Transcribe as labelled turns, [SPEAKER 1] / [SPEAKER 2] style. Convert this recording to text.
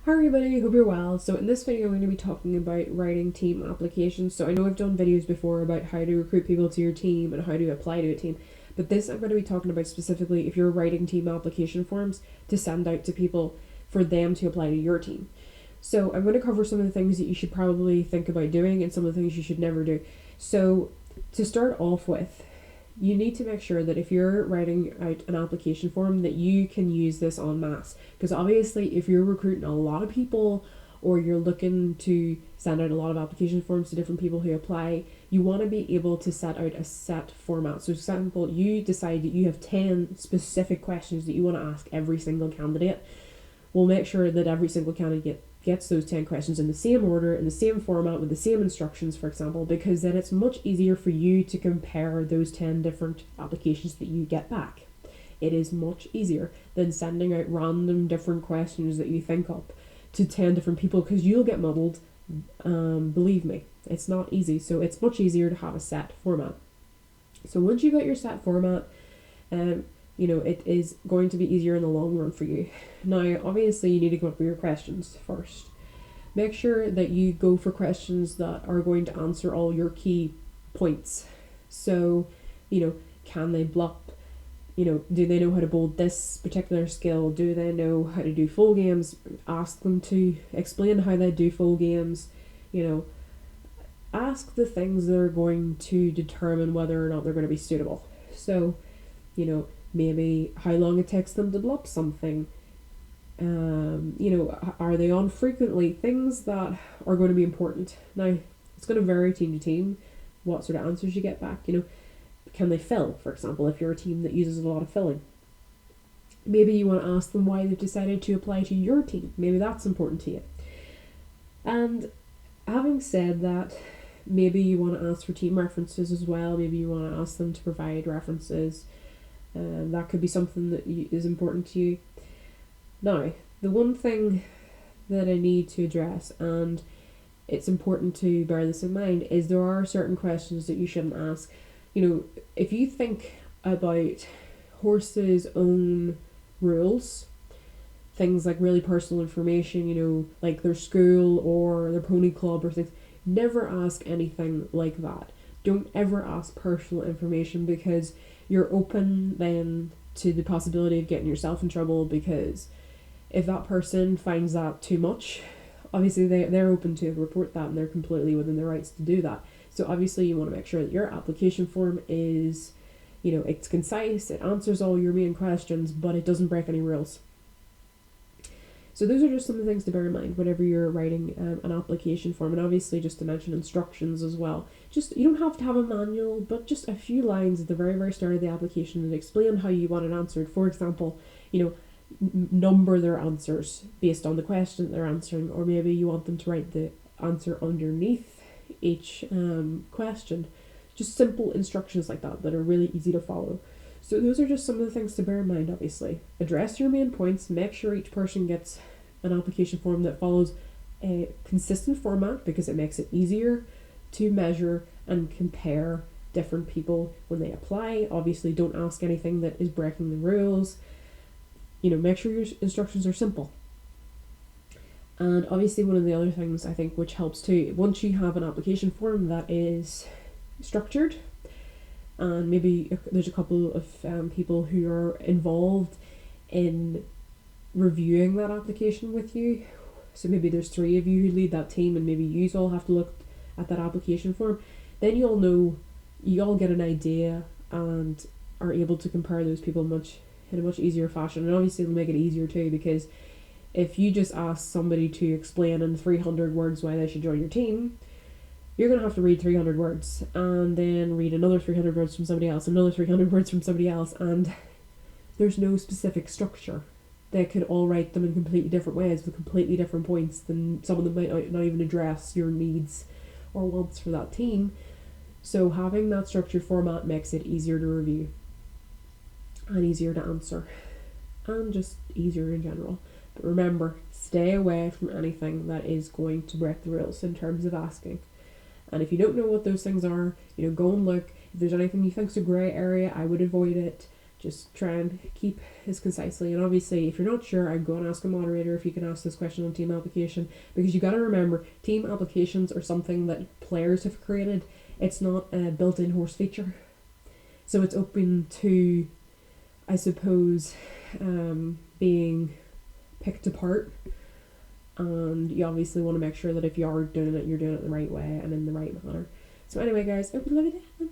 [SPEAKER 1] Hi everybody, hope you're well. So in this video I'm going to be talking about writing team applications. So I know I've done videos before about how to recruit people to your team and how to apply to a team, but this I'm going to be talking about specifically if you're writing team application forms to send out to people for them to apply to your team. So I'm going to cover some of the things that you should probably think about doing and some of the things you should never do. So to start off with, you need to make sure that if you're writing out an application form that you can use this en masse, because obviously if you're recruiting a lot of people or you're looking to send out a lot of application forms to different people who apply, you want to be able to set out a set format. So for example, you decide that you have 10 specific questions that you want to ask every single candidate. We'll make sure that every single candidate gets those 10 questions in the same order, in the same format, with the same instructions, for example, because then it's much easier for you to compare those 10 different applications that you get back. It is much easier than sending out random different questions that you think up to 10 different people, because you'll get muddled. Believe me, it's not easy. So it's much easier to have a set format. So once you've got your set format, it is going to be easier in the long run for you. Now, obviously, you need to come up with your questions first. Make sure that you go for questions that are going to answer all your key points. So, can they bluff? Do they know how to bold this particular skill? Do they know how to do full games? Ask them to explain how they do full games. Ask the things that are going to determine whether or not they're going to be suitable. So, maybe how long it takes them to block something. Are they on frequently? Things that are going to be important. Now, it's going to vary team to team what sort of answers you get back. Can they fill, for example, if you're a team that uses a lot of filling? Maybe you want to ask them why they've decided to apply to your team. Maybe that's important to you. And having said that, maybe you want to ask for team references as well. Maybe you want to ask them to provide references. That could be something that is important to you. Now, the one thing that I need to address, and it's important to bear this in mind, is there are certain questions that you shouldn't ask. If you think about Howrse's own rules, things like really personal information, like their school or their pony club or things, never ask anything like that. Don't ever ask personal information, because you're open then to the possibility of getting yourself in trouble, because if that person finds that too much, obviously they're open to report that and they're completely within their rights to do that. So obviously you want to make sure that your application form is, it's concise, it answers all your main questions, but it doesn't break any rules. So those are just some of the things to bear in mind whenever you're writing an application form, and obviously just to mention instructions as well. You don't have to have a manual, but just a few lines at the very, very start of the application that explain how you want it answered. For example, number their answers based on the question they're answering, or maybe you want them to write the answer underneath each question. Just simple instructions like that are really easy to follow. So those are just some of the things to bear in mind, obviously. Address your main points, make sure each person gets an application form that follows a consistent format, because it makes it easier to measure and compare different people when they apply. Obviously, don't ask anything that is breaking the rules. Make sure your instructions are simple. And obviously one of the other things I think which helps too, once you have an application form that is structured, and maybe there's a couple of people who are involved in reviewing that application with you. So maybe there's 3 of you who lead that team, and maybe you all have to look at that application form. Then you all get an idea and are able to compare those people in a much easier fashion. And obviously it'll make it easier too, because if you just ask somebody to explain in 300 words why they should join your team, you're going to have to read 300 words and then read another 300 words from somebody else, another 300 words from somebody else, and there's no specific structure. They could all write them in completely different ways with completely different points, then some of them might not even address your needs or wants for that team. So having that structured format makes it easier to review and easier to answer, and just easier in general. But remember, stay away from anything that is going to break the rules in terms of asking. And if you don't know what those things are, go and look. If there's anything you think's a grey area, I would avoid it. just try and keep as concisely. And obviously, if you're not sure, I'd go and ask a moderator if you can ask this question on team application, because you got to remember, team applications are something that players have created. It's not a built-in Howrse feature, so it's open to, I suppose, being picked apart. And you obviously want to make sure that if you are doing it, you're doing it the right way and in the right manner. So anyway, guys, I hope you have a lovely day.